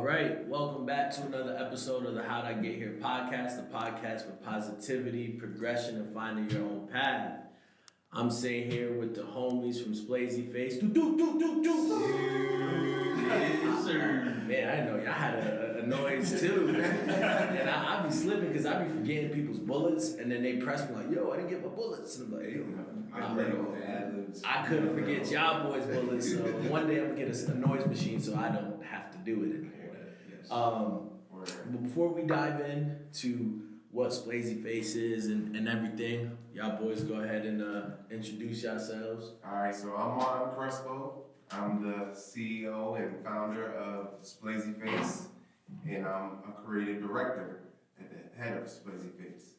right, welcome back to another episode of the How'd I Get Here podcast, the podcast for positivity, progression, and finding your own path. I'm sitting here with the homies from Splazy Face. Yes, sir. Man, I know y'all had a noise too. And I be slipping because I be forgetting people's bullets, and then they press me like, yo, I didn't get my bullets. And I'm like, I couldn't forget y'all boys' bullets, so one day I'm gonna get a noise machine so I don't have to do it anymore. But before we dive into what Splazy Face is and everything, y'all boys go ahead and introduce yourselves. Alright, so I'm Juan Crespo. I'm the CEO and founder of Splazy Face, and I'm a creative director at the head of Splazy Face.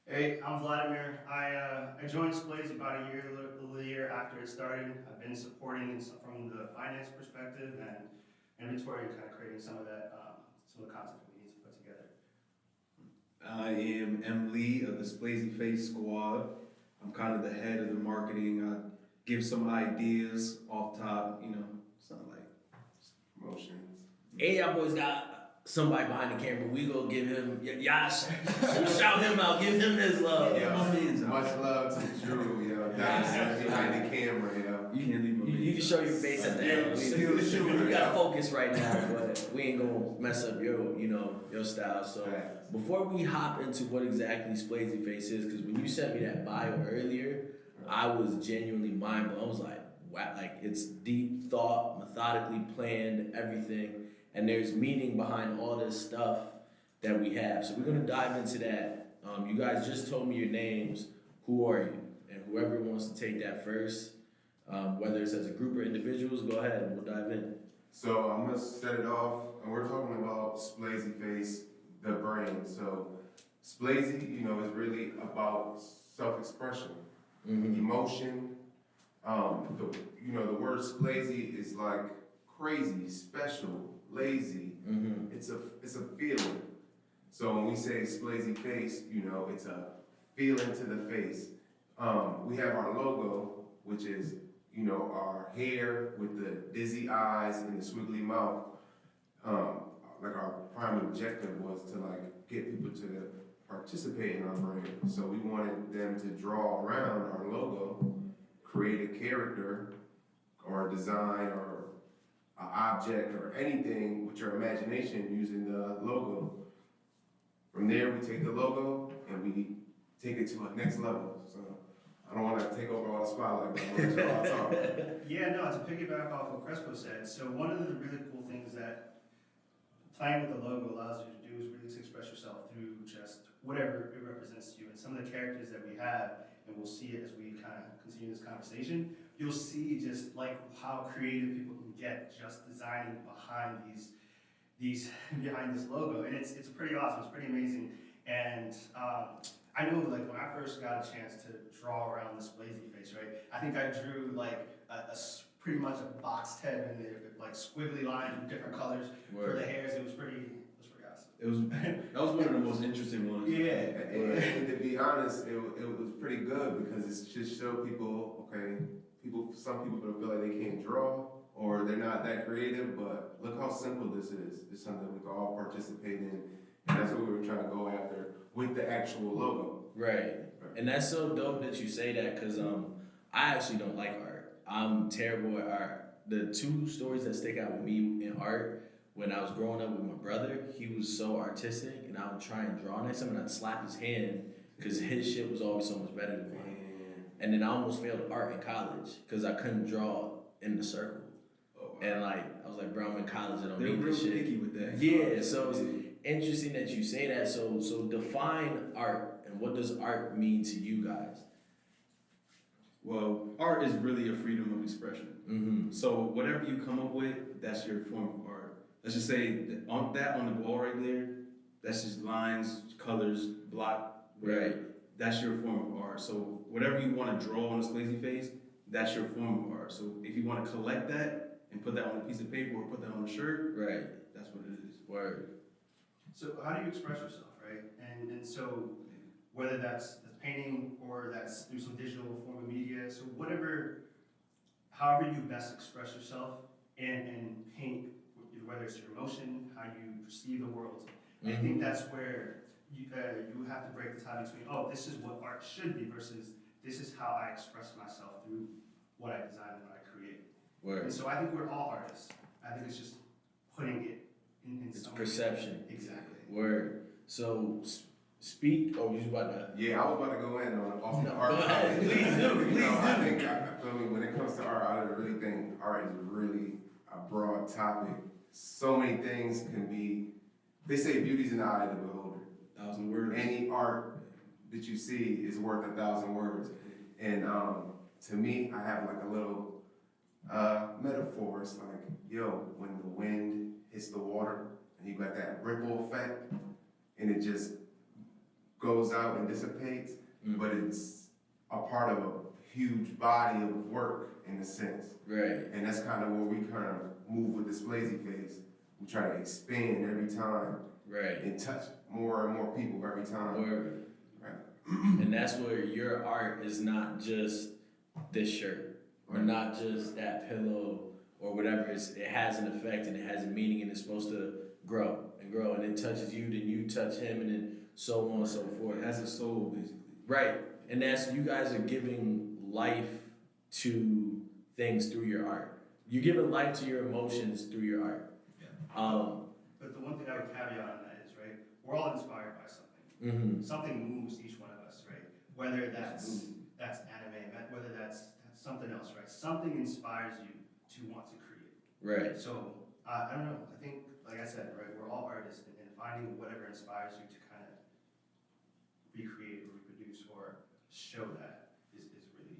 Hey, I'm Vladimir. I joined Splazy about a year after it started. I've been supporting from the finance perspective and inventory and kind of creating some of that, some of the content that we need to put together. I am M. Lee of the Splazy Face Squad. I'm kind of the head of the marketing. I give some ideas off top, something like Promotions. Hey, y'all boys got somebody behind the camera. We gonna give him, shout him out, give him his love. Much love to Drew, that's behind the camera, You can't leave my You can show your face at the end. We gotta focus right now, but we ain't gonna mess up your style. So before we hop into what exactly Splazy Face is, because when you sent me that bio earlier, I was genuinely mind blown. I was like, wow, like it's deep thought, methodically planned, everything, and there's meaning behind all this stuff that we have. So we're gonna dive into that. You guys just told me your names. Who are you? And whoever wants to take that first. Whether it's as a group or individuals, go ahead and we'll dive in. So I'm gonna set it off, and we're talking about Splazy Face, the brain. So Splazy, is really about self-expression, emotion. The word Splazy is like crazy, special, lazy. It's a feeling. So when we say Splazy Face, it's a feeling to the face. We have our logo, which is our hair with the dizzy eyes and the squiggly mouth. Our prime objective was to get people to participate in our brand. So we wanted them to draw around our logo, create a character or a design or an object or anything with your imagination using the logo. From there, we take the logo and we take it to a next level. So I don't want to take over all the spotlight, but I'm going to let y'all talk. Yeah, no, to piggyback off what Crespo said, so one of the really cool things that playing with the logo allows you to do is really to express yourself through just whatever it represents to you. And some of the characters that we have, and we'll see it as we kind of continue this conversation, you'll see just like how creative people can get just designing behind behind this logo. And it's pretty awesome, it's pretty amazing. And I know when I first got a chance to draw around this Splazy Face, right? I think I drew pretty much a boxed head in there with squiggly lines with different colors for the hairs. It was pretty awesome. That was one of the most interesting ones. Yeah, and to be honest, it was pretty good because it's just show people, some people feel like they can't draw or they're not that creative, but look how simple this is. It's something we can all participate in, and that's what we were trying to go after with the actual logo. Right. And that's so dope that you say that because I actually don't like art. I'm terrible at art. The two stories that stick out with me in art, when I was growing up with my brother, he was so artistic, and I would try and draw next to him, and I'd slap his hand because his shit was always so much better than mine. And then I almost failed art in college because I couldn't draw in the circle. Oh, wow. And I was like, bro, I'm in college, I don't need this shit. They're real picky with that. Yeah, so it's interesting that you say that. So define art, and what does art mean to you guys? Well, art is really a freedom of expression. So whatever you come up with, that's your form of art. Let's just say on the wall right there, that's just lines, colors, block. Right. That's your form of art. So whatever you want to draw on a Splazy Face, that's your form of art. So if you want to collect that and put that on a piece of paper or put that on a shirt, right, that's what it is. Word. So how do you express yourself, right? And so whether that's painting or that's through some digital form of media, so however you best express yourself and paint whether it's your emotion, how you perceive the world. Mm-hmm. I think that's where you have to break the tie between, oh, this is what art should be versus this is how I express myself through what I design and what I create. Word. And so I think we're all artists. I think it's just putting it in It's some perception. Exactly. Word. So speak. Oh, you was about to. Yeah, I was about to go in on off the No, art. go ahead. Please do. Please I do. think I feel me when it comes to art. I really think art is really a broad topic. So many things can be. They say beauty's in the eye of the beholder. 1,000 words. Any art that you see is worth 1,000 words. And to me, I have like a little metaphor. It's like, yo, when the wind hits the water and you got that ripple effect and it just goes out and dissipates, but it's a part of a huge body of work in a sense. Right. And that's kind of where we kind of move with the Splazy face. We try to expand every time Right. and touch more and more people every time. Word. Right. And that's where your art is not just this shirt or not just that pillow or whatever. It has an effect and it has a meaning and it's supposed to grow and grow and it touches you, then you touch him, and then so on and so forth. It has a soul, basically. Right. And that's, you guys are giving life to things through your art. You're giving life to your emotions through your art. Yeah. But the one thing I would caveat on that is, right, we're all inspired by something. Mm-hmm. Something moves each one of us, right? Whether that's anime, whether that's something else, right? Something inspires you to want to create. Right. So, I don't know, I think, like I said, right, we're all artists, and finding whatever inspires you to kind of recreate or reproduce or show that is really,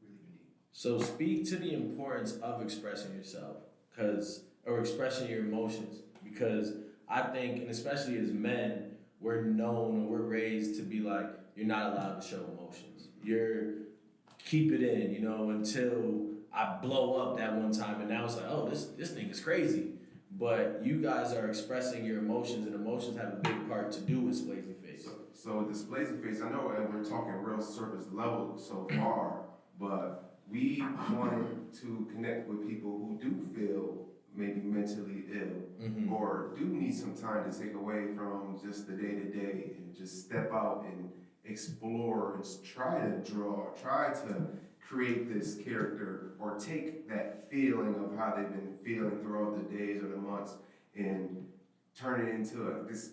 really unique. So speak to the importance of expressing yourself, or expressing your emotions, because I think, and especially as men, we're known or we're raised to be like, you're not allowed to show emotions. Keep it in, until I blow up that one time, and now it's like, oh, this thing is crazy. But you guys are expressing your emotions, and emotions have a big part to do with Splazy Face. So with the Splazy face, I know that we're talking real surface level so far, but we wanted to connect with people who do feel maybe mentally ill, Mm-hmm. or do need some time to take away from just the day-to-day and just step out and explore and try to draw, try to create this character, or take that feeling of how they've been feeling throughout the days or the months and turn it into this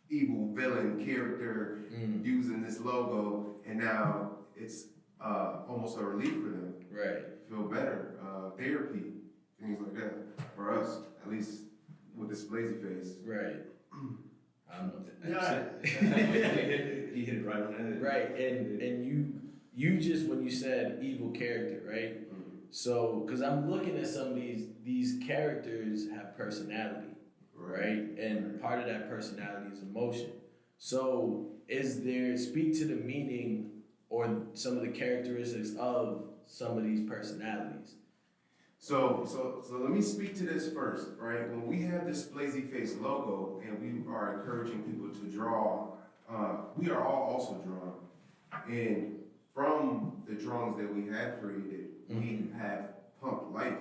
evil villain character using this logo, and now it's almost a relief for them. Right. Feel better, therapy, things like that. For us, at least with this Splazy face. Right. I don't know. He hit it right on the head. Right, and you just, when you said evil character, right? Mm-hmm. So, because I'm looking at some of these characters have personality, right? And part of that personality is emotion. So, speak to the meaning or some of the characteristics of some of these personalities. So let me speak to this first, right? When we have this Splazy face logo and we are encouraging people to draw, we are all also drawing. And from the drawings that we have created, we have pumped life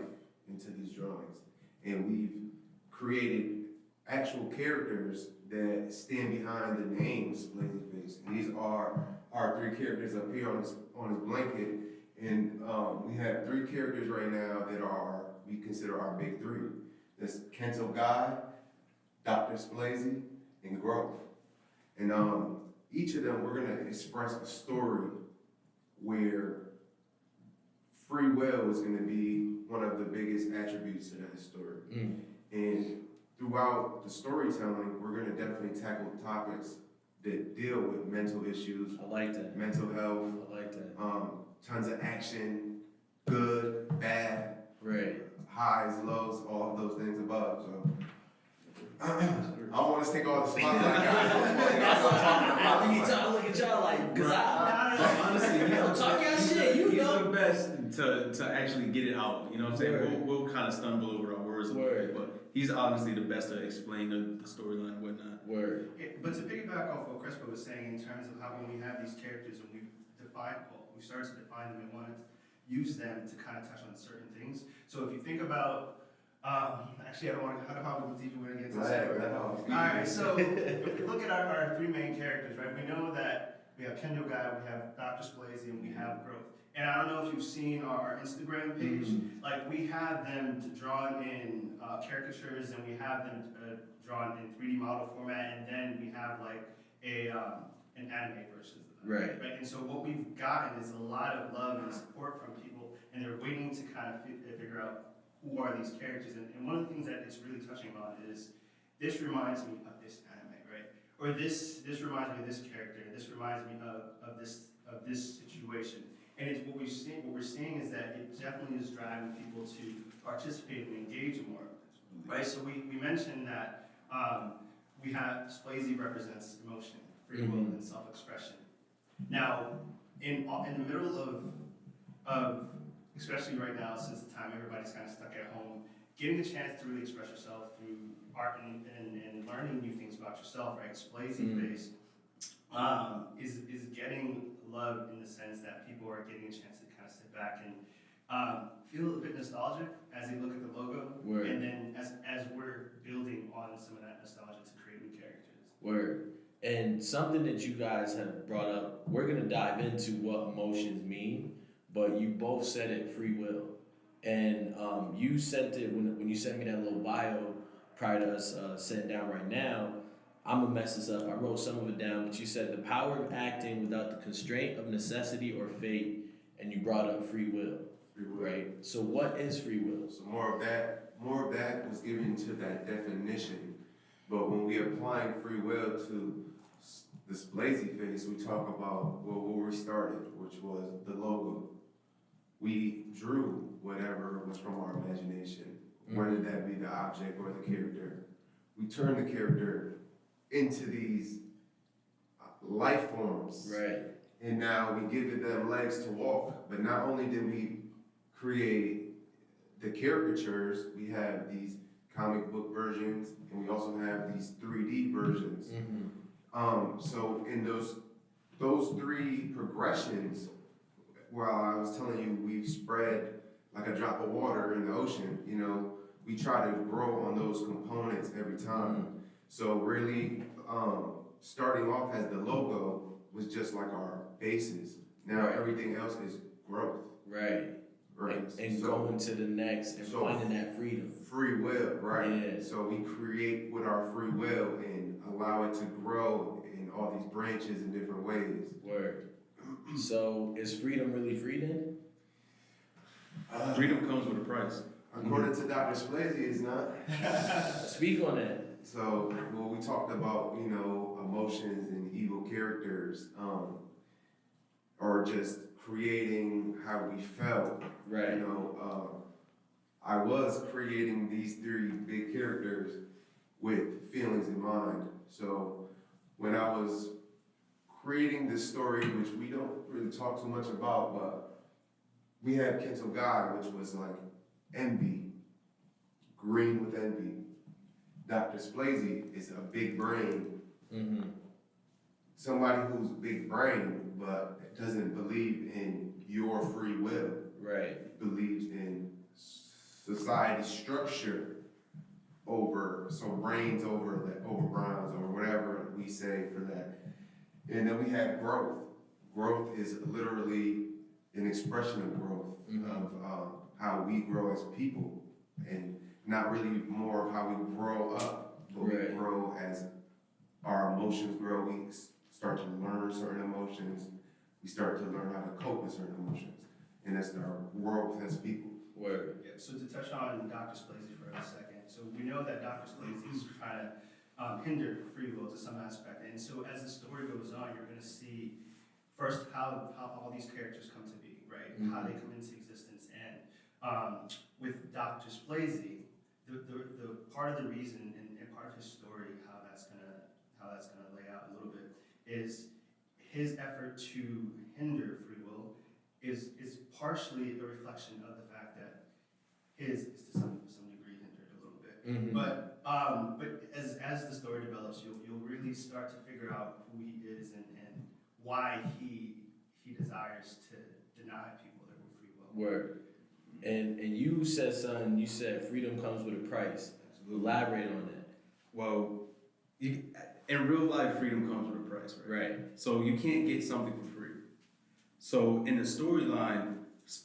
into these drawings. And we've created actual characters that stand behind the name Splazy face. And these are our three characters up here on his blanket. And we have three characters right now that we consider our big three. That's Kento Guy, Dr. Splazy, and Growth. And each of them, we're gonna express a story where Freewill is gonna be one of the biggest attributes to that story. And throughout the storytelling, we're gonna definitely tackle topics that deal with mental issues. I like that. Mental health. I like that. Tons of action, good, bad, Right. highs, lows, all of those things above. So I don't want to take all the spotlight, guys. I look at y'all like, cause Honestly, talk your shit, he's the best to actually get it out. You know what I'm saying? Word. We'll kind of stumble over our words, but he's honestly the best to explain the storyline and whatnot. Word. Yeah, but to piggyback off what Crespo was saying in terms of how when we have these characters and we started to define them and wanted to use them to kind of touch on certain things. So if you think about Actually, I don't want to go deep into this. Right. Alright, so if we look at our three main characters, right, we know that we have Kendall Guy, we have Dr. Splazy, and we have Growth. And I don't know if you've seen our Instagram page, like we have them drawn in caricatures, and we have them drawn in 3D model format, and then we have like an anime version of them. Right. And so what we've gotten is a lot of love and support from people, and they're waiting to kind of figure out who are these characters. And one of the things that it's really touching on is, this reminds me of this anime, right? Or this reminds me of this character, this reminds me of this situation. And it's what we're seeing is that it definitely is driving people to participate and engage more, right? So we mentioned that we have Splazy represents emotion, free will, and self-expression. Now, in the middle of especially right now, since the time everybody's kind of stuck at home, getting a chance to really express yourself through art and learning new things about yourself, right? Splazy face is getting love in the sense that people are getting a chance to kind of sit back and feel a bit nostalgic as they look at the logo, and then as we're building on some of that nostalgia to create new characters. Word. And something that you guys have brought up, we're gonna dive into what emotions mean, but you both said it, free will. And you sent it, when you sent me that little bio prior to us sitting down right now, I'm gonna mess this up. I wrote some of it down, but you said the power of acting without the constraint of necessity or fate, and you brought up free will. Free will. Right? So what is free will? So more of that was given to that definition. But when we applying free will to the Splazy face, we talk about where we started, which was the logo. We drew whatever was from our imagination, whether that be the object or the character. We turned the character into these life forms. Right. And now we give them legs to walk. But not only did we create the caricatures, we have these comic book versions, and we also have these 3D versions. So in those three progressions, while I was telling you we spread like a drop of water in the ocean, you know, we try to grow on those components every time. So really, starting off as the logo was just like our basis. Now everything else is growth. Right. Right. And so, going to the next and finding that freedom. Free will, right? Yeah. So we create with our free will and allow it to grow in all these branches in different ways. Word. So is freedom really free then? Freedom comes with a price. According to Dr. Splazy, it's not. Speak on that. So when we talked about, you know, emotions and evil characters, or just creating how we felt. Right. You know, I was creating these three big characters with feelings in mind. So when I was creating this story, which we don't really talk too much about, but we had Kendall Guy, which was like envy, green with envy. Dr. Splazy is a big brain. Somebody who's big brain, but doesn't believe in your free will. Right. Believes in society structure so brains over browns or whatever we say for that. And then we have growth. Growth is literally an expression of growth, of how we grow as people, and not really more of how we grow up, but we grow as our emotions grow. We start to learn certain emotions. We start to learn how to cope with certain emotions, and that's our growth as people. Word. Yeah, so to touch on Dr. Splazy for a second, so we know that Dr. Splazy is trying to hinder free will to some aspect, and so as the story goes on, you're going to see first how all these characters come to be, right? How they come into existence, and with Dr. Splazy, the part of the reason and part of his story, how that's gonna lay out a little bit, is his effort to hinder free will is partially a reflection of the fact that his is to some degree hindered a little bit. But as the story develops, you'll really start to figure out who he is and why he desires to deny people their free will. Word. And you said something. You said freedom comes with a price. Elaborate on that. Well, in real life, freedom comes with a price, right? Right. So you can't get something for free. So in the storyline,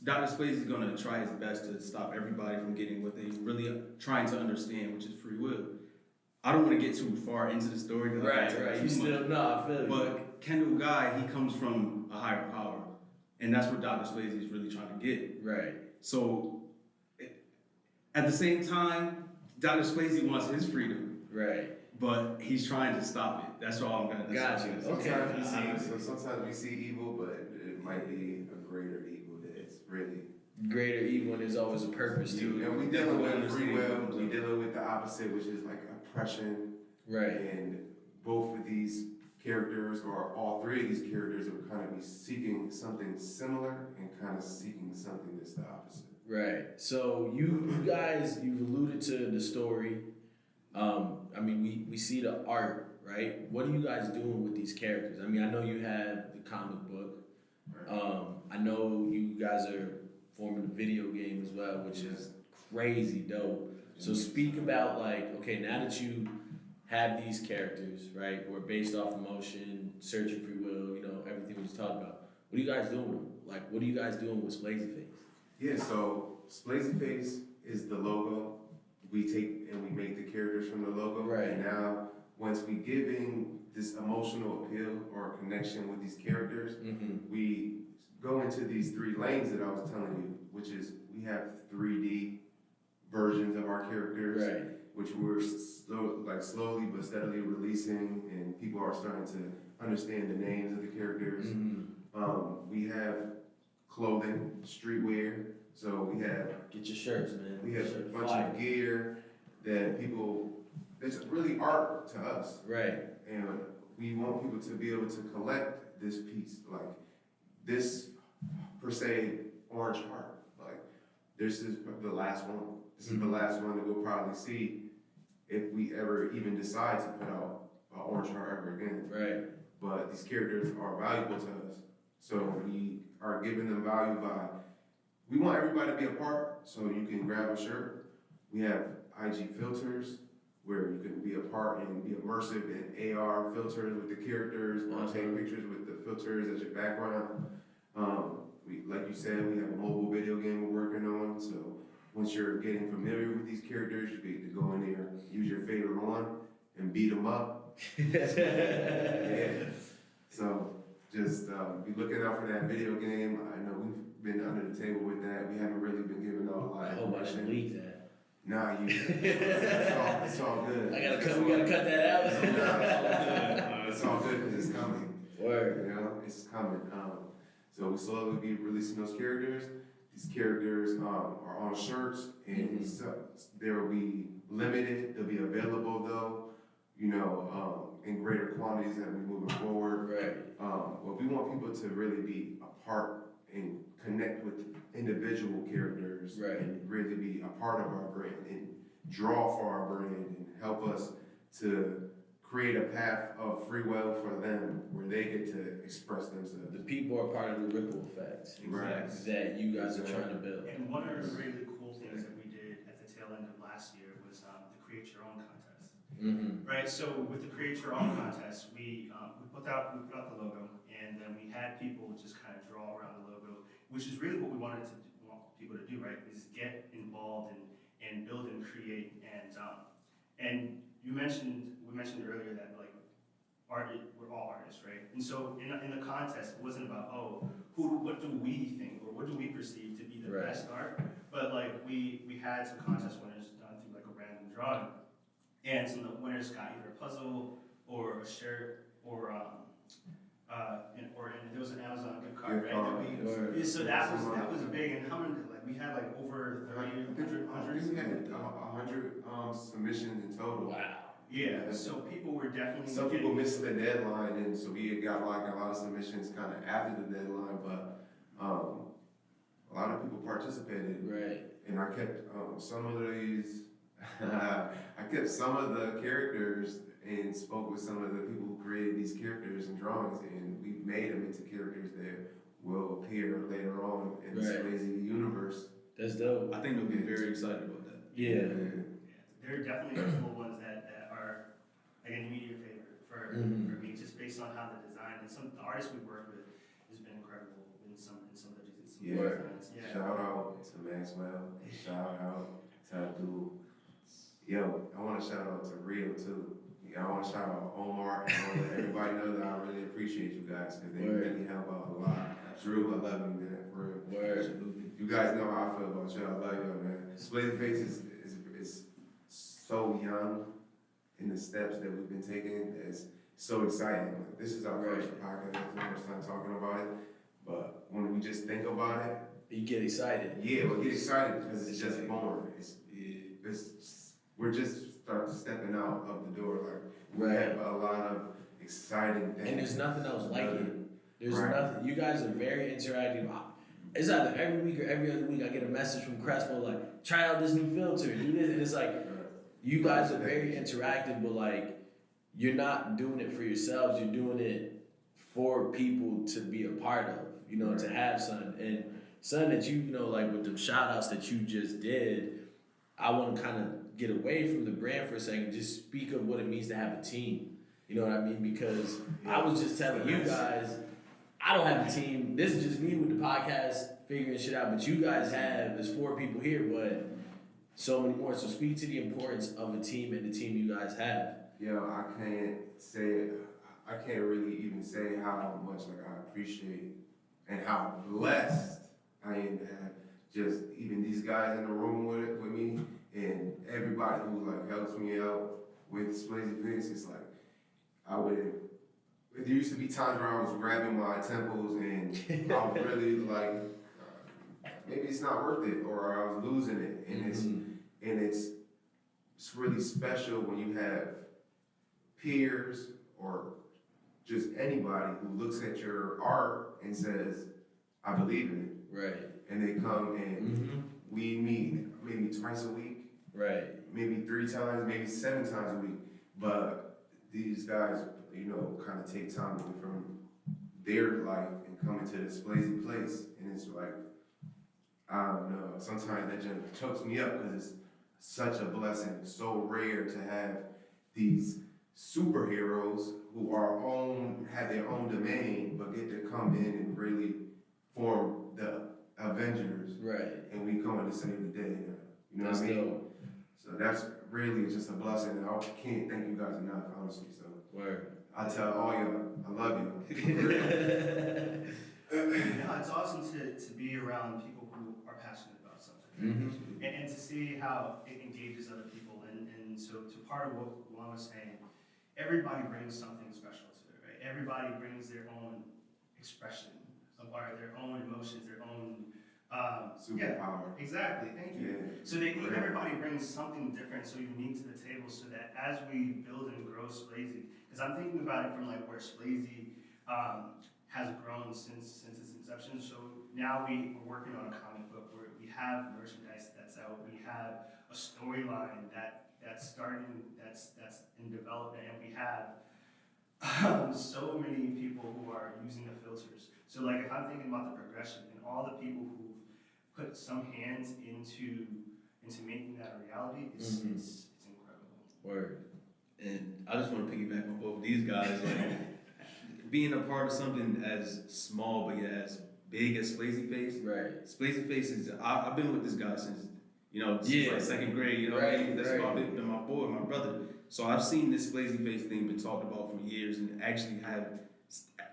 Dr. Splazy is going to try his best to stop everybody from getting what they really trying to understand, which is free will. I don't want to get too far into the story. Right. You still I feel you. But Kendall Guy, he comes from a higher power, and that's what Dr. Splazy is really trying to get. Right. So at the same time, Dr. Splazy wants his freedom. Right. But he's trying to stop it. That's all I'm gonna. Got you. Okay. Sometimes we see evil, but it might be a greater evil that's really greater evil, and there's always a purpose to it. And we dealing with free will. We dealing with the opposite, which is like oppression. Right. And both of these characters, or all three of these characters, are kind of be seeking something similar and kind of seeking something that's the opposite. Right. So you guys, you've alluded to the story. I mean, we see the art, right? What are you guys doing with these characters? I mean, I know you have the comic book. Right. I know you guys are forming a video game as well, which is crazy dope. So speak about like, okay, now that you have these characters, right, who are based off emotion, searching free will, you know, everything we just talked about. What are you guys doing with them? Like, what are you guys doing with Splazy Face? Yeah, so Splazy Face is the logo. We take and we make the characters from the logo. Right. And now, once we giving this emotional appeal or connection with these characters, we go into these three lanes that I was telling you, which is we have 3D versions of our characters, Right. which we're slowly but steadily releasing, and people are starting to understand the names of the characters. We have clothing, streetwear. So we have Get your shirts, man. we have a bunch of gear that people, it's really art to us. Right. And we want people to be able to collect this piece, like this per se orange heart. Like this is the last one. This is the last one that we'll probably see if we ever even decide to put out an orange heart ever again. Right. But these characters are valuable to us. So we are giving them value by, we want everybody to be a part, so you can grab a shirt. We have IG filters where you can be a part and be immersive in AR filters with the characters, or take pictures with the filters as your background. Like you said, we have a mobile video game we're working on, so once you're getting familiar with these characters, you get to go in there, use your favorite one, and beat them up. Yeah. So just be looking out for that video game. I know we've been under the table with that. We haven't really been giving out a lot I of hope I information. should leak that. Nah, it's all good. We gotta cut that out. It's all good because it's coming. Word. You know, it's coming. So we slowly be releasing those characters. These characters are on shirts, and so they will be limited. They'll be available though, you know, in greater quantities as we moving forward. Right. But we want people to really be a part and connect with individual characters, Right. and really be a part of our brand and draw for our brand and help us to create a path of free will for them where they get to express themselves. The people are part of the ripple effect Right. that you guys are trying to build. And one of the really cool things that we did at the tail end of last year was the Create Your Own contest. Right, so with the Create Your Own contest, we put out the logo, and then we had people just kind of draw around the logo, which is really what we want people to do, right? Is get involved and build and create. And we mentioned earlier that like we're all artists, right? And so in the contest, it wasn't about what do we think or what do we perceive to be the Right. best art, but like we had some contest winners done through like a random drawing. And some of the winners got either a puzzle or a shirt or and there was an Amazon gift card, right? So that was big. And how many? Like we had like over 100 We had 100 submissions in total. Wow. Yeah. So people were definitely. Some people missed the deadline, and so we had got like a lot of submissions kind of after the deadline, but a lot of people participated. Right. And I kept some of these. I kept some of the characters and spoke with some of the people who created these characters and drawings, and we've made them into characters that will appear later on in the Right. Splazy universe. That's dope. I think they'll be very excited about that. Yeah. There are definitely multiple ones that are like an immediate favorite for me, just based on how the design and some the artists we work with has been incredible in some of the designs. Yeah. Shout out to Maxwell. Shout out to Abdul. Yo, I want to shout out to Real too. I want to shout out Omar. I want to let everybody know that I really appreciate you guys because they really help out a lot. Drew, I love you, man. For real. Word. You guys know how I feel about you. I love you, man. Splazy Face is so young in the steps that we've been taking. It's so exciting. Like, this is our first podcast. It's the first time talking about it. But when we just think about it, you get excited. Yeah, we'll get excited because it's just born. We're just stepping out of the door. Like we have a lot of exciting things. And there's nothing else like it. There's nothing. You guys are very interactive. It's either every week or every other week I get a message from Crespo like, try out this new filter, do this, and it's like, you guys are very interactive, but like, you're not doing it for yourselves. You're doing it for people to be a part of. You know, to have something and something that you know, like with the shout outs that you just did. I want to kind of get away from the brand for a second, just speak of what it means to have a team. You know what I mean? Because I was just telling you guys, I don't have a team. This is just me with the podcast figuring shit out. But you guys have, there's 4 people here, but so many more. So speak to the importance of a team and the team you guys have. Yo, I can't really even say how much like I appreciate and how blessed I am to have just even these guys in the room with me and everybody who like helps me out with Splazy Face. It's like there used to be times where I was grabbing my temples and I was really like, maybe it's not worth it, or I was losing it. And it's really special when you have peers or just anybody who looks at your art and says, I believe in it. Right. And they come and we meet maybe twice a week. Right. Maybe 3 times, maybe 7 times a week. But these guys, you know, kind of take time away from their life and come into this Splazy place. And it's like, I don't know, sometimes that just chokes me up because it's such a blessing. It's so rare to have these superheroes who have their own domain, but get to come in and really form the Avengers. Right. And we come in to save the day. You know what I mean? Dope. So that's really just a blessing. And I can't thank you guys enough, honestly. So I tell all y'all, I love you. It's awesome to be around people who are passionate about something, and to see how it engages other people. And so to part of what Juan was saying, everybody brings something special to it, right? Everybody brings their own expression of art, their own emotions, their own superpower. Exactly. Thank you. Yeah. So everybody brings something different, so unique to the table, so that as we build and grow Splazy, because I'm thinking about it from like where Splazy has grown since its inception. So now we are working on a comic book where we have merchandise that's out, we have a storyline that's starting, that's in development, and we have so many people who are using the filters. So like if I'm thinking about the progression and all the people who've put some hands into making that a reality, it's incredible. Word. And I just want to piggyback on both of these guys. Like being a part of something as small but yet as big as Splazy Face. Right. Splazy Face is I've been with this guy since like 2nd grade. You know what I mean? That's my boy, my brother. So I've seen this Splazy Face thing been talked about for years, and actually have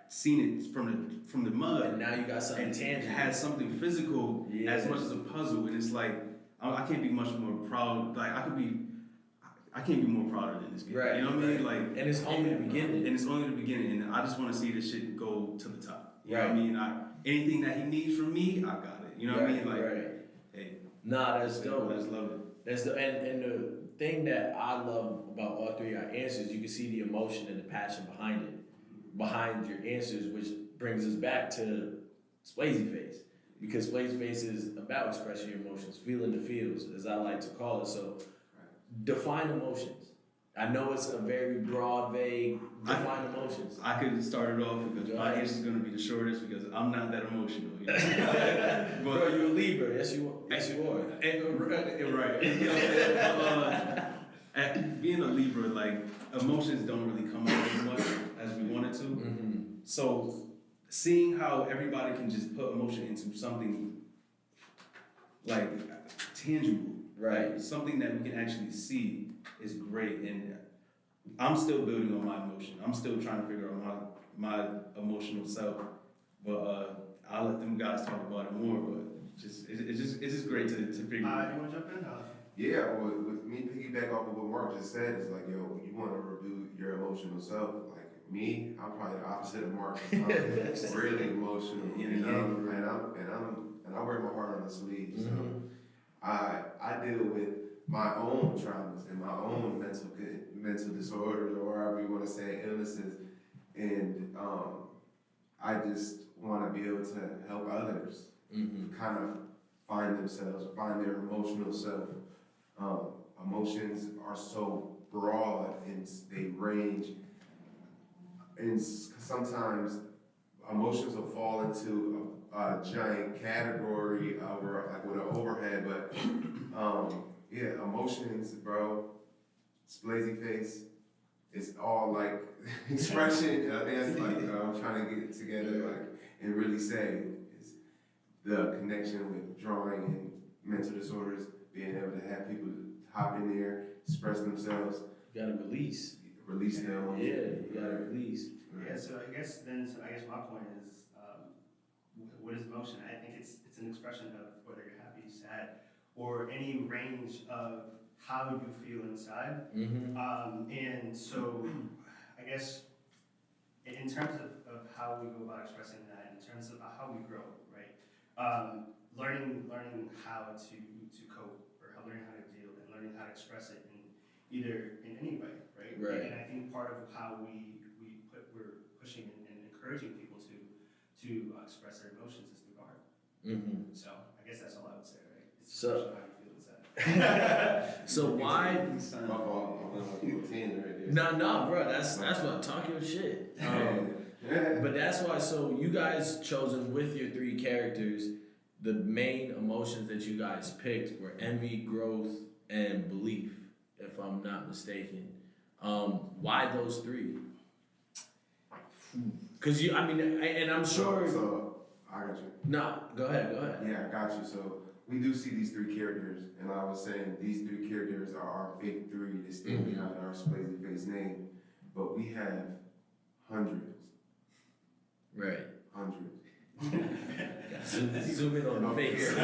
seen it from the mud. And now you got something tangible. It has something physical as much as a puzzle, and it's like I can't be much more proud. Like I can't be more prouder than this kid. Right. You know what I mean? Like, and it's only the beginning. And it's only the beginning, and I just want to see this shit go to the top. You know what I mean? Anything that he needs from me, I got it. You know what I mean? Like, hey. Nah, that's dope. I just love it. That's the and the thing that I love about all 3 of our answers, you can see the emotion and the passion behind your answers, which brings us back to Splazy Face. Because Splazy Face is about expressing your emotions, feeling the feels, as I like to call it. So define emotions. I know it's a very broad, vague, define emotions. I could start it off because my answer is going to be the shortest because I'm not that emotional. You know? Bro, you're a Libra. Yes, you are. Right. And being a Libra, like emotions don't really come out as much as we wanted to. Mm-hmm. So seeing how everybody can just put emotion into something like tangible, Right. something that we can actually see is great. And I'm still building on my emotion. I'm still trying to figure out my emotional self. But I'll let them guys talk about it more. But it's just great to figure. You want to jump in? Yeah, well, with me piggyback off of what Mark just said, is like, yo, you want to review your emotional self. Like me, I'm probably the opposite of Mark. I'm really emotional, you know, and I wear my heart on the sleeve. So I deal with my own traumas and my own mental disorders, or however you want to say, illnesses, and I just want to be able to help others kind of find themselves, find their emotional self. Emotions are so broad and they range, and sometimes emotions will fall into a giant category or like with an overhead, but yeah, emotions, bro, Splazy face, it's all like expression. I think that's like I'm trying to get it together, like, and really say is the connection with drawing and mental disorders, being able to have people hop in there, express themselves. You gotta release. Release their own. Yeah, you gotta release. Yeah, so I guess my point is, what is emotion? I think it's an expression of whether you're happy, sad, or any range of how you feel inside. And so I guess in terms of how we go about expressing that, in terms of how we grow, right? Learning how to cope, or learning how to deal, and learning how to express it in any way, right? Right. And I think part of how we're pushing and encouraging people to express their emotions is through art. So I guess that's all I would say, right? It's So how you feel inside. So why? My fault. I'm gonna keep a 10 right there. No, bro. That's what talk your shit. But that's why. So you guys chosen with your three characters, the main emotions that you guys picked were envy, growth, and belief, if I'm not mistaken. Why those three? Because and I'm sure. So I got you. No, go ahead. Yeah, I got you. So we do see these three characters, and I was saying these three characters are our big three that stand behind our Splazy face name, but we have hundreds. Right. Hundreds. Zoom in on the face.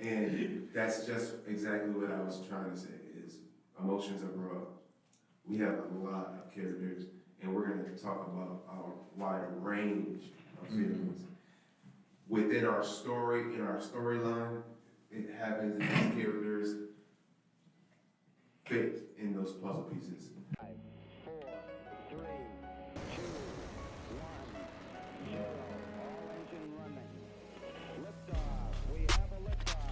And that's just exactly what I was trying to say, is emotions are broad. We have a lot of characters, and we're going to talk about our wide range of feelings. Within our story, in our storyline, it happens that these characters fit in those puzzle pieces. 5, 4, 3, 2, 1, 0. All engine running. Liftoff. We have a liftoff.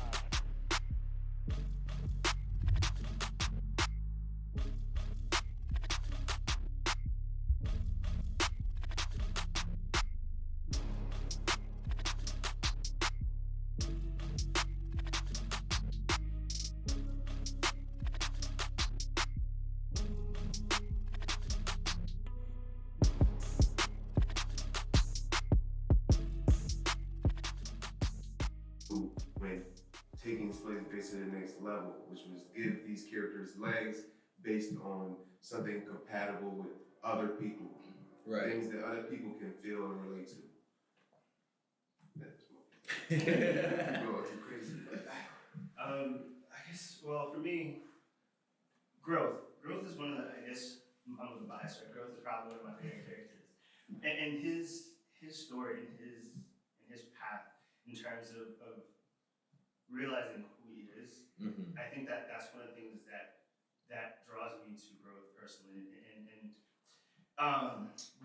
When taking Splazy Face to the next level, which was give these characters legs based on something compatible with other people. Right. Things that other people can feel and relate to. That's too crazy. I guess, well, for me, growth is one of the, I guess, I'm with a bias, right? Growth is probably one of my favorite characters. And his story and his path in terms of realizing who he is, I think that's one of the things that draws me to growth personally. And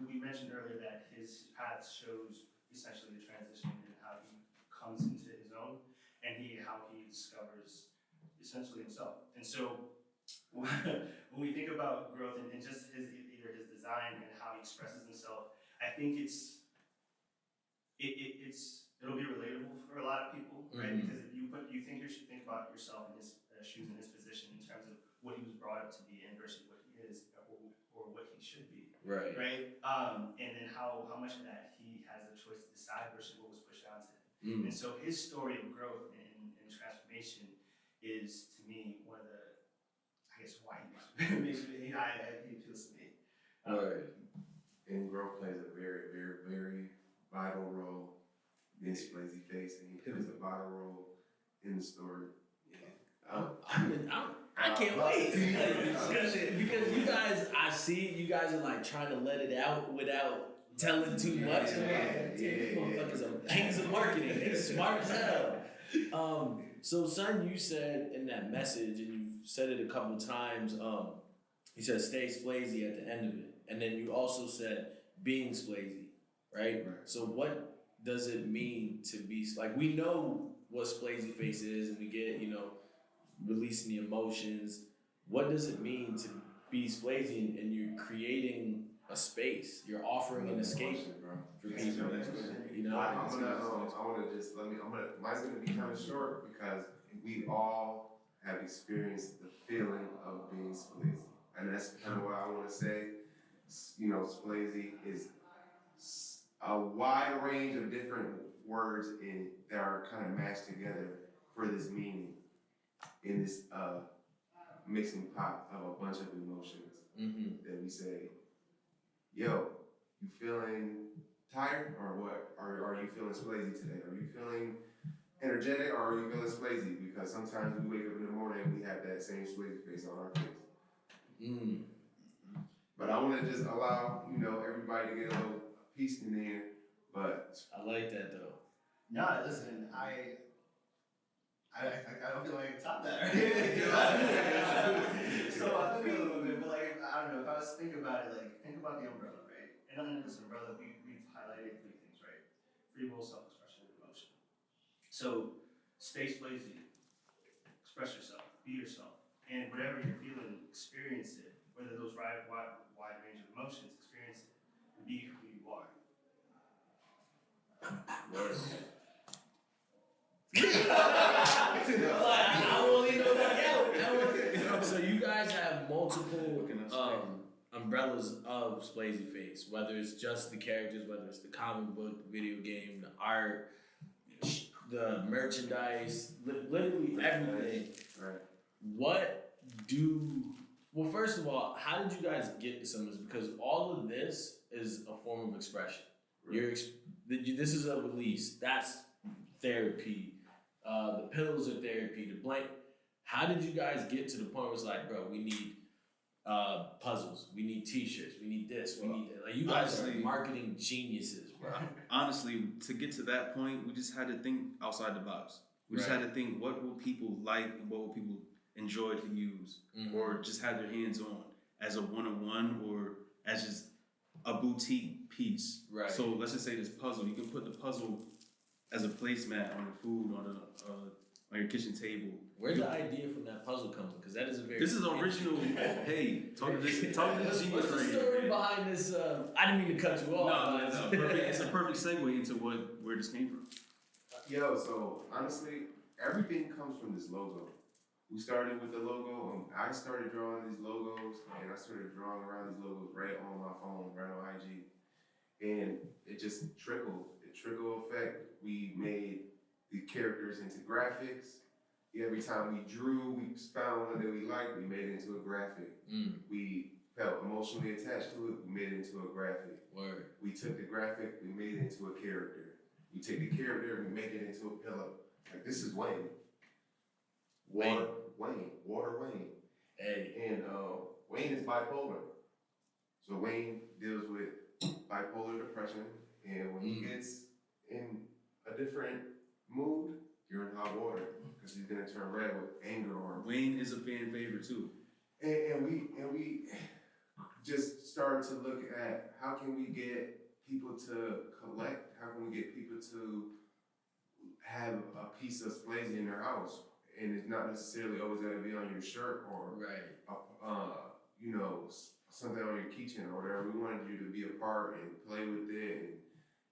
we mentioned earlier that his path shows essentially the transition and how he comes into his own, and how he discovers essentially himself. And so when we think about growth and just either his design and how he expresses himself, I think it'll be relatable for a lot of people, right? Mhm. Because you should think about yourself in his shoes, in his position, in terms of what he was brought up to be and versus what he is or what he should be, Right. right? And then how much of that he has the choice to decide versus what was pushed onto him. And so his story of growth and transformation is, to me, one of the, I guess, why he makes me, he appeals to me. Right. And growth plays a very, very, very vital role in Splazy Face, and he plays a vital role in the story. I can't wait because you guys, I see you guys are like trying to let it out without telling too much. These motherfuckers are kings of marketing. They smart as hell. So son, you said in that message, and you've said it a couple times. You said stay Splazy at the end of it, and then you also said being Splazy, right? So what does it mean to be like? We know what Splazy Face is, and we get releasing the emotions. What does it mean to be Splazy and you're creating a space? You're offering an escape for people. Mine's gonna be kind of short because we all have experienced the feeling of being Splazy, and that's kind of what I want to say. Splazy is a wide range of different words that are kind of mashed together for this meaning in this mixing pot of a bunch of emotions that we say, yo, you feeling tired or what? Are you feeling Splazy today? Are you feeling energetic or are you feeling Splazy? Because sometimes we wake up in the morning and we have that same Splazy face on our face. But I want to just allow, everybody to get a little piece in there. But I like that though. No, listen, I don't feel like I can top that. So I think a little bit, but I don't know, if I was thinking about it, think about the umbrella, right? And under this umbrella, we've highlighted three things, right? Freewill, self-expression, and emotion. So stay Splazy, express yourself, be yourself, and whatever you're feeling, experience it. Whether those wide range of emotions, experience it, and be who you are. I won't leave no back out. So you guys have multiple umbrellas of Splazy Face, whether it's just the characters, whether it's the comic book, the video game, the art, the merchandise, literally everything. right. Well, first of all, how did you guys get to some of this? Because all of this is a form of expression. This is a release. That's therapy. The pills are therapy. The blank. How did you guys get to the point where it's like, bro, we need puzzles. We need T-shirts. We need this. We need that. Like, you guys are marketing geniuses, bro. Honestly, to get to that point, we just had to think outside the box. We just had to think, what will people like and what will people enjoy to use or just have their hands on as a one-on-one or as just a boutique piece. Right. So let's just say this puzzle. You can put the puzzle as a placemat on your food, on your kitchen table. Where'd the idea from that puzzle come from? Because that is a very... This is original. Hey, talk to this genius What's the story behind this? I didn't mean to cut you off. No. It's a perfect segue into where this came from. So honestly, everything comes from this logo. We started with the logo, I started drawing these logos, and I started drawing around these logos right on my phone, right on IG. And it just trickled. It trickled effect. We made the characters into graphics. Every time we drew, we found one that we liked, we made it into a graphic. We felt emotionally attached to it, we made it into a graphic. Word. We took the graphic, we made it into a character. We take the character, we make it into a pillow. Like, this is Wayne. Water Wayne. Hey. And Wayne is bipolar. So Wayne deals with bipolar depression, and when he gets in a different mood, you're in hot water because he's gonna turn red with anger or Wayne is a fan favorite too. And we just started to look at how can we get people to collect, how can we get people to have a piece of Splazy in their house. and it's not necessarily always got to be on your shirt or Right. you know, something on your keychain or whatever. We wanted you to be a part and play with it and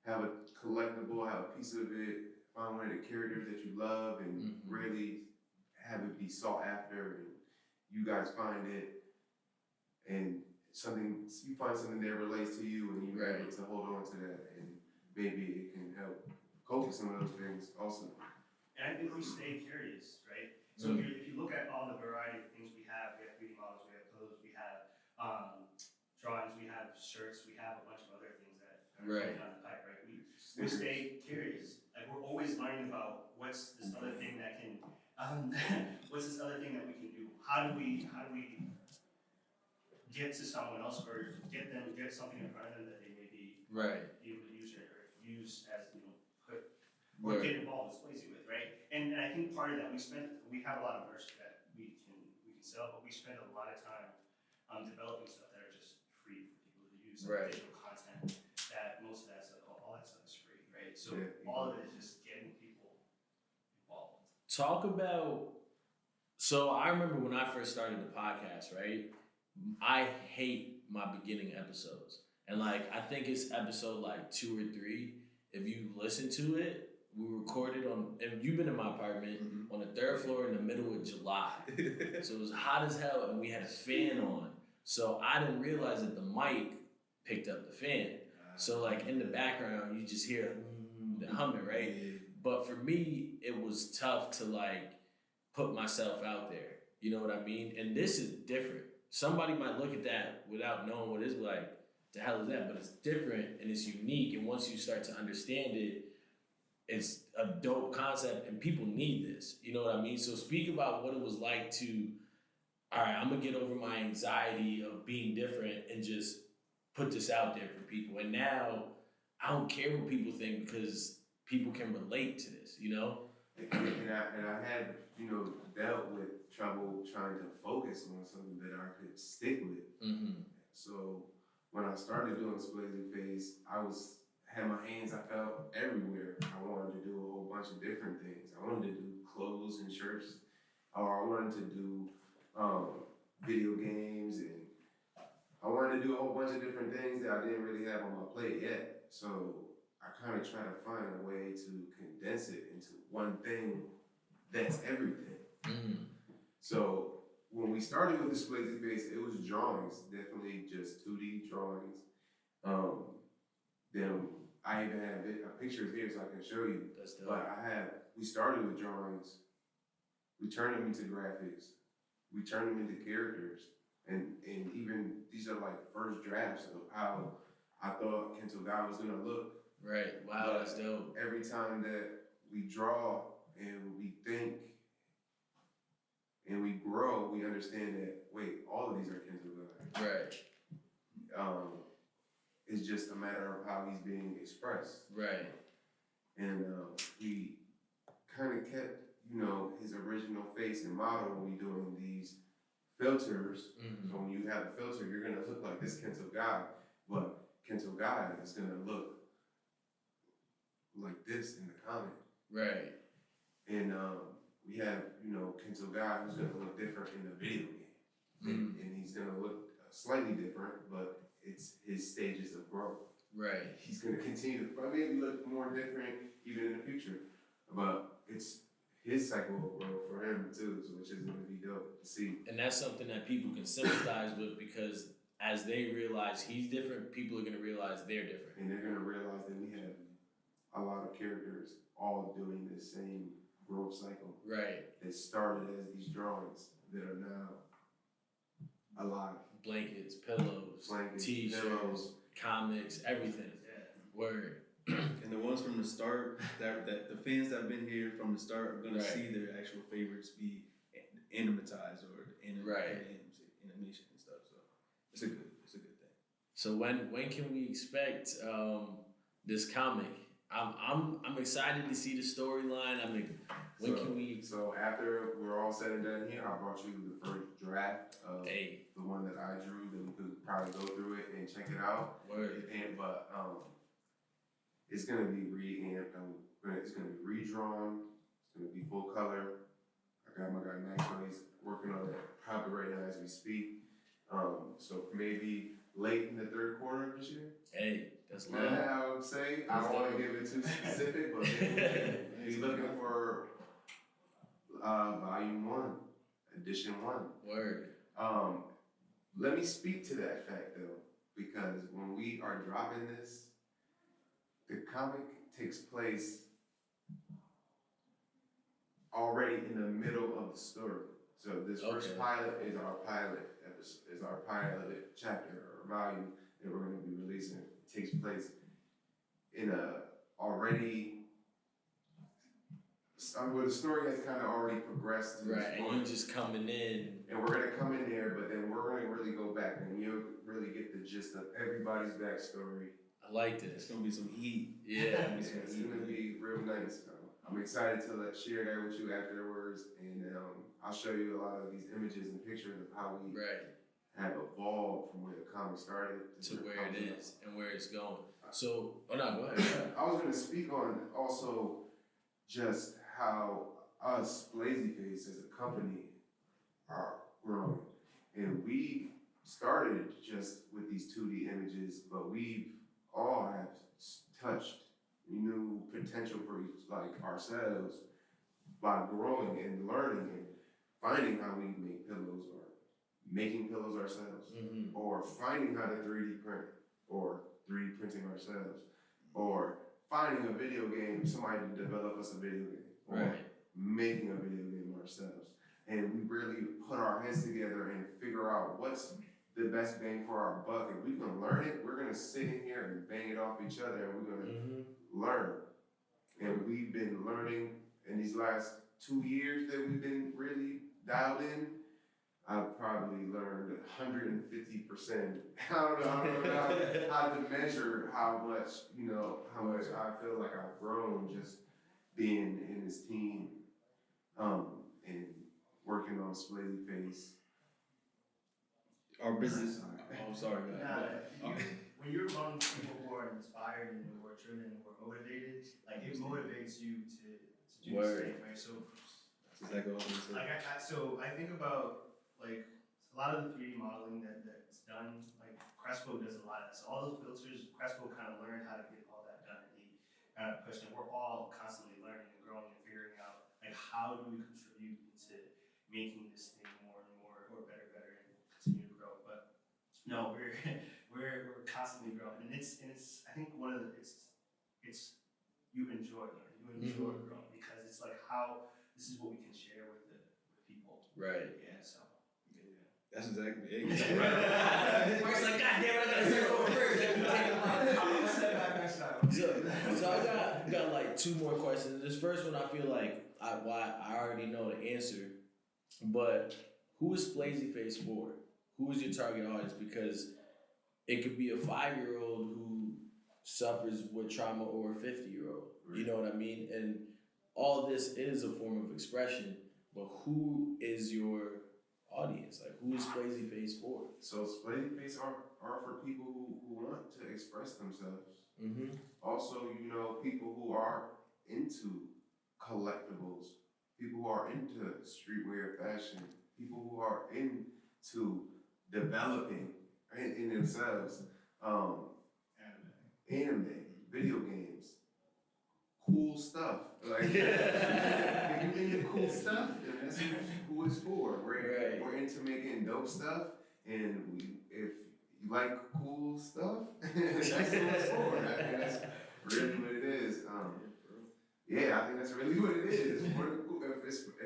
have a collectible, have a piece of it, find one of the characters that you love, and really have it be sought after, and you guys find it, and you find something that relates to you, and you're able to hold on to that, and maybe it can help cope with some of those things also. And I think we stay curious, right? So if you look at all the variety of things we have 3D models, we have clothes, we have drawings, we have shirts, we have a bunch of other things that are coming down the pipe, right? We stay curious. Like, we're always learning about what's this other thing that can, what's this other thing that we can do? How do we get to someone else or get something in front of them that they may be able to use or use as, you know, or get involved with Splazy with, right? And I think part of that, we have a lot of merch that we can sell, but we spend a lot of time developing stuff that are just free for people to use, like digital content. That most of that stuff, all that stuff is free, right? So all of it is just getting people involved. Talk about. So I remember when I first started the podcast, right? I hate my beginning episodes, and like I think it's episode like 2 or 3. If you listen to it. We recorded and you've been in my apartment on the 3rd floor in the middle of July. So it was hot as hell and we had a fan on. So I didn't realize that the mic picked up the fan. So like in the background, you just hear the humming, right? But for me, it was tough to like put myself out there. You know what I mean? And this is different. Somebody might look at that without knowing what it's like. The hell is that? But it's different and it's unique. And once you start to understand it, it's a dope concept and people need this. You know what I mean? So speak about what it was like to, all right, I'm going to get over my anxiety of being different and just put this out there for people. And now I don't care what people think because people can relate to this, you know? And I had, you know, dealt with trouble trying to focus on something that I could stick with. So when I started doing Splazy Face, had my hands, I felt everywhere. I wanted to do a whole bunch of different things. I wanted to do clothes and shirts, or I wanted to do video games, and I wanted to do a whole bunch of different things that I didn't really have on my plate yet. So I kind of try to find a way to condense it into one thing that's everything. So when we started with the Splazy Face, it was drawings, definitely just 2D drawings. Then I even have pictures here so I can show you. That's dope. But we started with drawings, we turned them into graphics, we turned them into characters, and even these are like first drafts of how I thought Kento God was gonna look. Right, wow, that's dope. Every time that we draw and we think and we grow, we understand that, wait, all of these are Kento God. Right. It's just a matter of how he's being expressed. Right. And we kind of kept, you know, his original face and model when we doing these filters. So when you have a filter, you're gonna look like this Kento God, but Kento God is gonna look like this in the comic. Right. And we have, you know, Kento God who's gonna look different in the video game. And he's gonna look slightly different, but it's his stages of growth. Right. He's going to continue to probably maybe look more different even in the future, but it's his cycle of growth for him too, so which is going to be dope to see. And that's something that people can sympathize with because as they realize he's different, people are going to realize they're different. And they're going to realize that we have a lot of characters all doing the same growth cycle. Right. That started as these drawings that are now alive. Blankets, pillows, t-shirts, pillows, comics, everything. Word. And the ones from the start, that the fans that have been here from the start are gonna see their actual favorites be animatized or animation and stuff. So it's a good thing. So when can we expect this comic? I'm excited to see the storyline. I mean, when can we? So after we're all said and done here, I brought you the first draft of the one that I drew. Then we could probably go through it and check it out. Word. But it's gonna be revamped. It's gonna be redrawn. It's gonna be full color. Like speak. So maybe late in the third quarter of this year. Hey, that's love. Yeah, I would say. I don't want to give it too specific, but maybe be looking for volume 1, edition 1. Word. Let me speak to that fact though, because when we are dropping this, the comic takes place already in the middle of the story. So this first pilot is our pilot chapter or volume that we're going to be releasing. It takes place in a already where the story has kind of already progressed to this Right, point. and you just coming in. And we're gonna come in there, but then we're gonna really go back and you'll really get the gist of everybody's backstory. I like It's this. gonna be some heat. Yeah. It's gonna be real nice. I'm excited to share that with you afterwards, and I'll show you a lot of these images and pictures of how we Right. have evolved from where the comic started To where it comes is and where it's going. So, oh no, go ahead. I was gonna speak on also just how us, Splazy Face, as a company, are growing. And we started just with these 2D images, but we all have touched new potential for ourselves by growing and learning and finding how we make pillows or making pillows ourselves, Mm-hmm. or finding how to 3D print or 3D printing ourselves, or finding a video game, somebody to develop us a video game, or Right. making a video game ourselves. And we really put our heads together and figure out what's the best bang for our buck. If we can learn it, we're gonna sit in here and bang it off each other and we're gonna Mm-hmm. learn. And we've been learning in these last 2 years that we've been really dialed in. I've probably learned 150%. I don't know how to measure how much I feel like I've grown just being in this team, and working on Splazy Face. Our business. Oh, I'm sorry, go ahead. When you're among people who are inspired and who are driven and who are motivated, like it motivates you to do the same, right? So, That's exactly what I was gonna say. I think about like a lot of the 3D modeling that's done. Like Crespo does a lot of that. So all those filters, Crespo kind of learned how to get all that done, and he kind of pushed. And we're all constantly learning and growing and figuring out like how do we contribute into making this thing more and more or better and continue to grow. But no, we're constantly growing, and it's I think one of the it's you enjoy learning, you enjoy growing because it's like how this is what we can share with people. Right. Yeah. So. That's exactly it. Mark's like, God damn it, I gotta say it over first. So I got like 2 more questions. This first one I feel like I already know the answer, but who is Splazy Face for? Who is your target audience? Because it could be a 5-year-old who suffers with trauma or a 50-year-old. You know what I mean? And all this is a form of expression, but who is your audience? Like, who is Splazy Face for? So Splazy Face are for people who want to express themselves. Mm-hmm. Also, people who are into collectibles, people who are into streetwear fashion, people who are into developing in themselves, anime, video games, cool stuff. Like, if you into cool stuff, then that's who it's for. We're into making dope stuff, and if you like cool stuff, that's what it's for. I think that's really what it is. Yeah, I think that's really what it is. If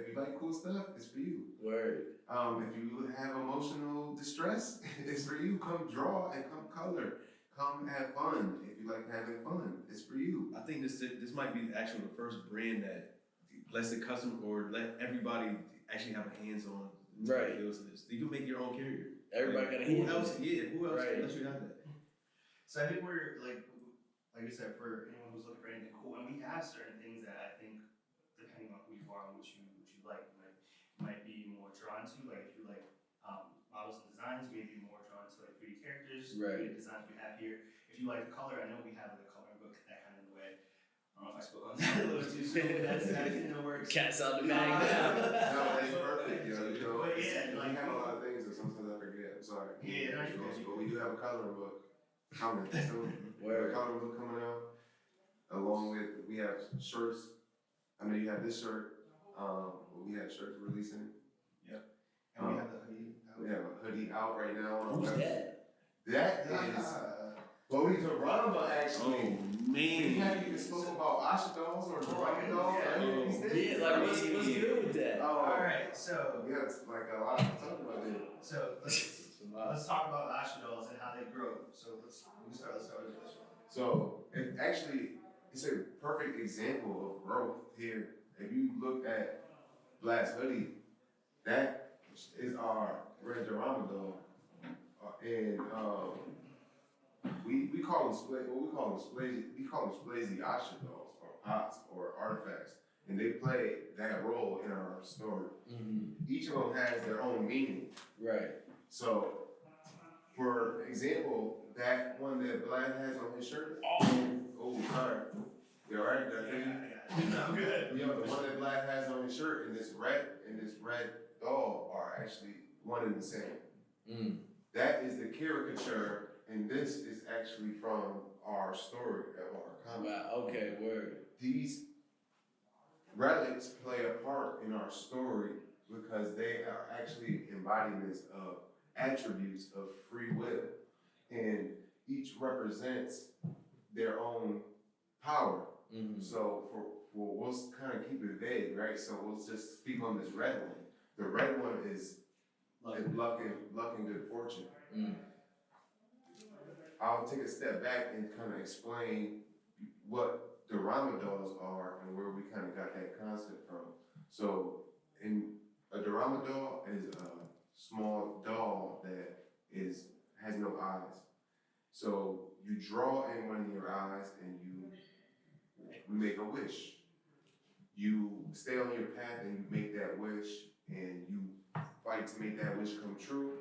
you like cool stuff, it's for you. Word. If you have emotional distress, it's for you. Come draw and come color. Come have fun. If you like having fun, it's for you. I think this might be actually the first brand that lets the customer or let everybody actually have a hands-on. Right. You can make your own carrier. Everybody got a Who hand. else? Yeah. Who else Right. can let you have that? So I think we're like I said, for anyone who's looking for anything cool, and we have certain things that I think, depending on who you are and what you like, might be more drawn to. Like if you like models and designs, maybe more drawn to like 3D characters, Right. 3D designs we have here. If you like color, I know we have like a coloring book that kind of in the way. I don't know if I spoke on that a little too soon, but that's in the works. Cat's out the No, bag now. that's perfect. But yeah, we have a lot of things that sometimes you're good. But we do have a coloring book coming soon. We have a Word. coloring book coming out. Along with, we have shirts. I know you have this shirt. We have shirts releasing. And we have the hoodie. We have a hoodie out right now on our Who's website. that? That is Bodie Durama, actually. Oh, We man. haven't even spoken about Asha dolls or Durama dolls. Yeah. or any of these things. Yeah, like what's good with that? Alright, so, Yeah, it's like a lot to talk about it. so let's talk about Asha dolls and how they grow. So let's start with this one. So it actually, it's a perfect example of growth here. If you look at Black's hoodie, that is our red Durama doll. And we call them Splazy, we call them Splazy Asha dolls or pots or artifacts. And they play that role in our story. Each of them has their own meaning. Right. So, for example, that one that Black has on his shirt. Oh, sorry. You alright? Did I tell you? No, I'm good. You know, the one that Black has on his shirt and this red doll are actually one and the same. That is the caricature, and this is actually from our story, our comic. Wow. Okay. Word. These relics play a part in our story because they are actually embodiments of attributes of free will, and each represents their own power. So we'll kind of keep it vague, right? So we'll just speak on this red one. The red one is luck and good fortune. I'll take a step back and kind of explain what Durama dolls are and where we kind of got that concept from. So, a Durama doll is a small doll that has no eyes. So you draw in one of your eyes and you make a wish. You stay on your path and you make that wish and you fight to make that wish come true.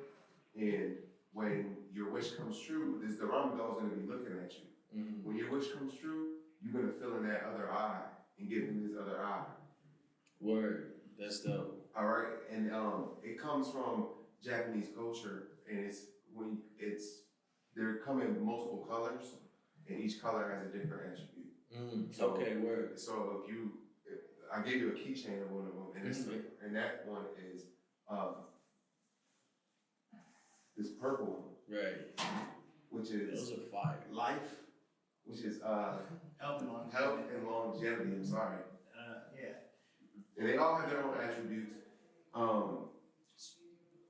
And when your wish comes true, this Durama doll is going to be looking at you. When your wish comes true, you're going to fill in that other eye and give him this other eye. Word. That's dope. All right, and it comes from Japanese culture, and they're come in multiple colors, and each color has a different attribute. Okay, word. So I gave you a keychain of one of them, and that one is this purple one, Right. which is Those are fire. life, which is Health and longevity. health and longevity. I'm sorry. Yeah. And they all have their own attributes.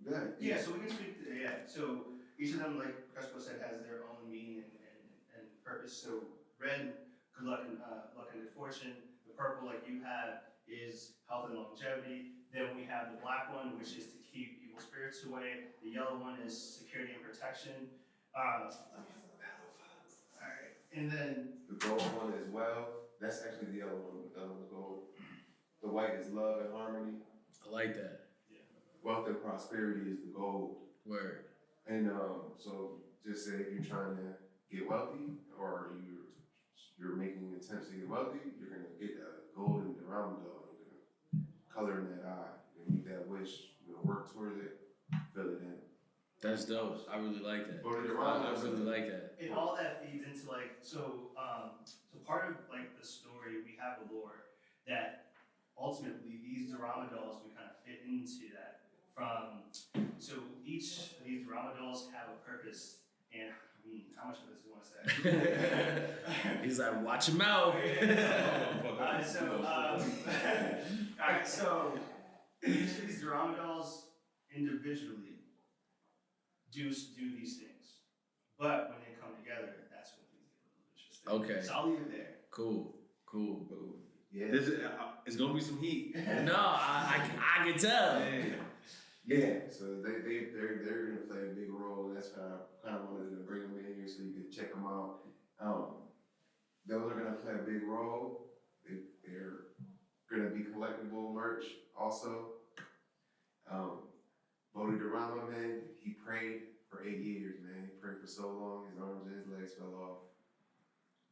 Good. Yeah, so we can speak to, so each of them, like Crespo said, has their own meaning and purpose. So red, good luck and good fortune. The purple, like you have, is health and longevity. Then we have the black one, which is to keep evil spirits away. The yellow one is security and protection. Alright, and then The gold one as well. That's actually the yellow one. The other one's gold. The white is love and harmony. I like that. Wealth and prosperity is the gold. Word. And so just say if you're trying to get wealthy or you're making attempts to get wealthy, you're gonna get a golden Durama doll. You're gonna color in that eye. You're gonna make that wish. You're gonna work towards it. Fill it in. That's dope. I really like that. Golden I Durama. really like that. and all that feeds into like, so part of like the story, we have a lore that ultimately these Durama dolls would kind of fit into that. So each of these Durama dolls have a purpose, and I mean, how much of this do you want to say? He's like, watch him out. Alright, so each of these Durama dolls individually do these things, but when they come together, that's when things get a little interesting. Okay. So I'll leave it there. Cool. Yeah. It's gonna be some heat. No, I can tell. Yeah. So they're gonna play a big role, and that's kind of wanted to bring them in here so you could check them out. Those are gonna play a big role. They're gonna be collectible merch also. Bodhi Durama, man, he prayed for 8 years, man. He prayed for so long, his arms and his legs fell off.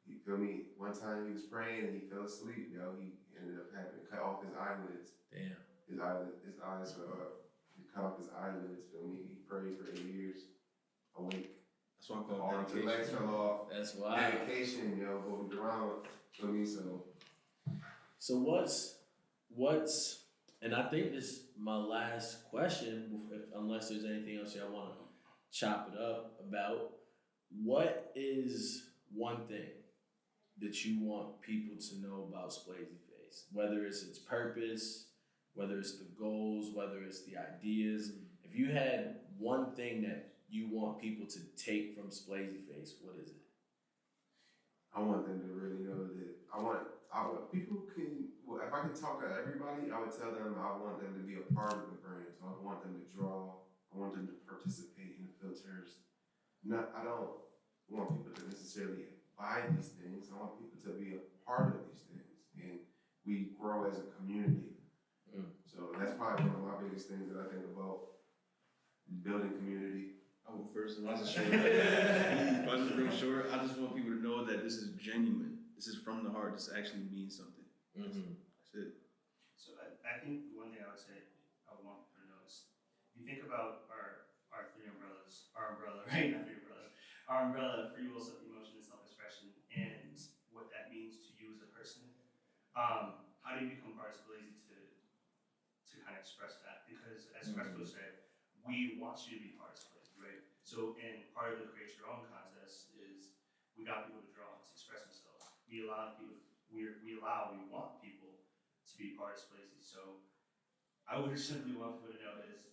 You feel me? One time he was praying and he fell asleep, yo. He ended up having to cut off his eyelids. Damn. His eyes fell off. He cut off his eyelids, feel me? He prayed for 8 years. awake. That's what I call Arms and legs dedication. fell off. That's wild. Dedication, moved around for me, so. So what's and I think this is my last question, unless there's anything else y'all want to chop it up about. What is one thing that you want people to know about Splazy Face? Whether it's its purpose, whether it's the goals, whether it's the ideas. If you had one thing that you want people to take from Splazy Face, what is it? I want them to really know that I want people can, well, if I could talk to everybody, I would tell them I want them to be a part of the brand. So I want them to draw, I want them to participate in the filters. I don't want people to necessarily buy these things. I want people to be a part of these things. And we grow as a community. So that's probably one of my biggest things that I think about, building community. I will first, and I'll just short. I'll just real short. I just want people to know that this is genuine. This is from the heart. This actually means something. That's it. So I think one thing I would say I would want people to know is, if you think about our three umbrellas, our umbrella, right? Not three umbrellas. Our umbrella, Freewill, emotion, and self-expression, and what that means to you as a person. How do you become part of Splazy to kind of express that? Because as Crespo said, we want you to be part of Splazy, right? So, and part of the Create Your Own contest is we got people to draw, to express themselves. We want people to be part of Splazy. So I would simply want people to know is,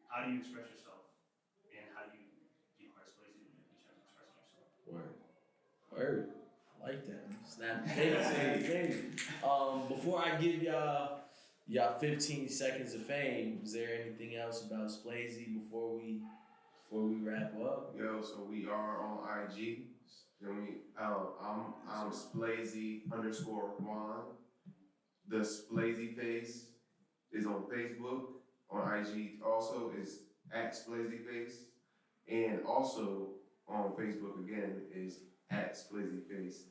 how do you express yourself, and how do you be part of Splazy in terms of expressing yourself? Word. I like that. Snap the thing. Before I give y'all 15 seconds of fame, is there anything else about Splazy before we wrap up? So we are on IG. I'm Splazy_Juan. The Splazy Face is on Facebook. On IG also is @SplazyFace. And also on Facebook again is @SplazyFace.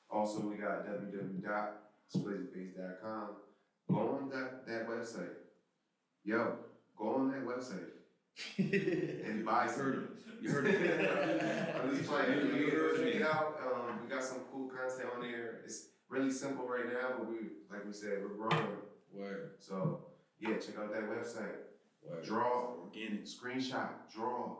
Also we got www.splazyface.com. Go on that website. Go on that website. And buy some. You heard it. I'm just playing. Check it out. We got some cool content on there. It's really simple right now, but like we said, we're growing. Word. So yeah, check out that website. Word. Draw, Organic. screenshot, draw.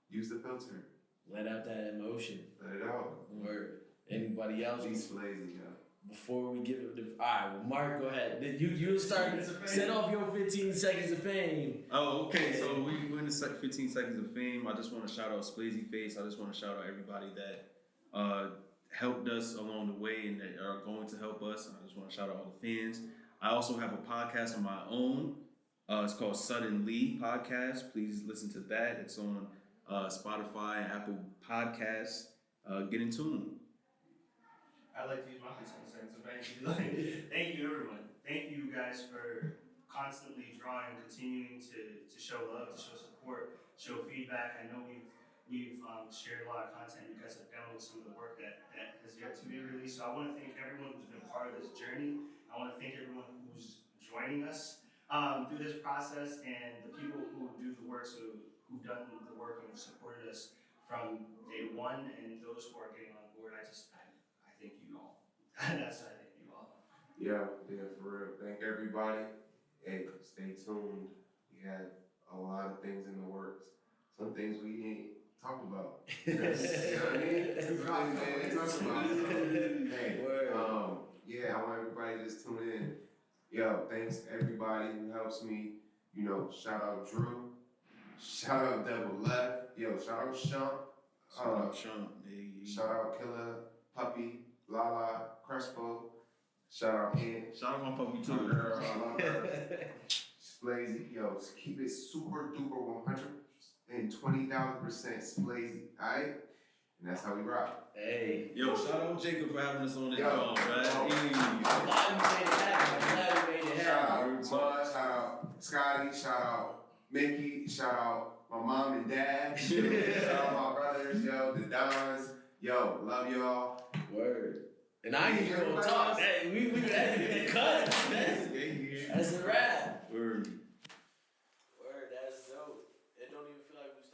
Use the filter. Let out that emotion. Let it out. Word. Anybody else? Be Splazy, Before we give it alright, well, Mark, go ahead. You start, set off your 15 seconds of fame. Oh, okay. So we're in the 15 seconds of fame. I just want to shout out Splazy Face. I just want to shout out everybody that helped us along the way and that are going to help us. I just want to shout out all the fans. I also have a podcast on my own. It's called Suddenly Podcast. Please listen to that. It's on Spotify and Apple Podcasts. Get in tune. I'd like to use my 15 seconds of fame. Thank you, everyone. Thank you guys for constantly drawing, continuing to show love, to show support, show feedback. I know we've shared a lot of content. You guys have downloaded some of the work that has yet to be released. So I want to thank everyone who's been part of this journey. I want to thank everyone who's joining us through this process, and the people who do the work, who've done the work and supported us from day one, and those who are getting on board. I thank you all. I thank you all. Yeah, for real. Thank everybody. Hey, stay tuned. We had a lot of things in the works. Some things we ain't talk about. You know what I mean? Some things we ain't talk about. So, hey, I want everybody to just tune in. Thanks everybody who helps me. Shout out Drew. Shout out Double Left. Shout out Shump. Shout out Sean. Hey. Shout out Killer, Puppy, Lala, Crespo. Shout out Ken. Shout out my puppy To too. her, I love her. Splazy, keep it super duper 120,000% Splazy, alright? And that's how we rock. Hey. Yo, shout out Jacob for having us on this Yo. job, man. I'm glad we made it happen. Shout out Bud, shout out Scotty, shout out Mickey, shout out my mom and dad, shout out my brothers, the Dons, love y'all. Word. And I ain't even gonna talk. Hey, we cut. That's a wrap. Word.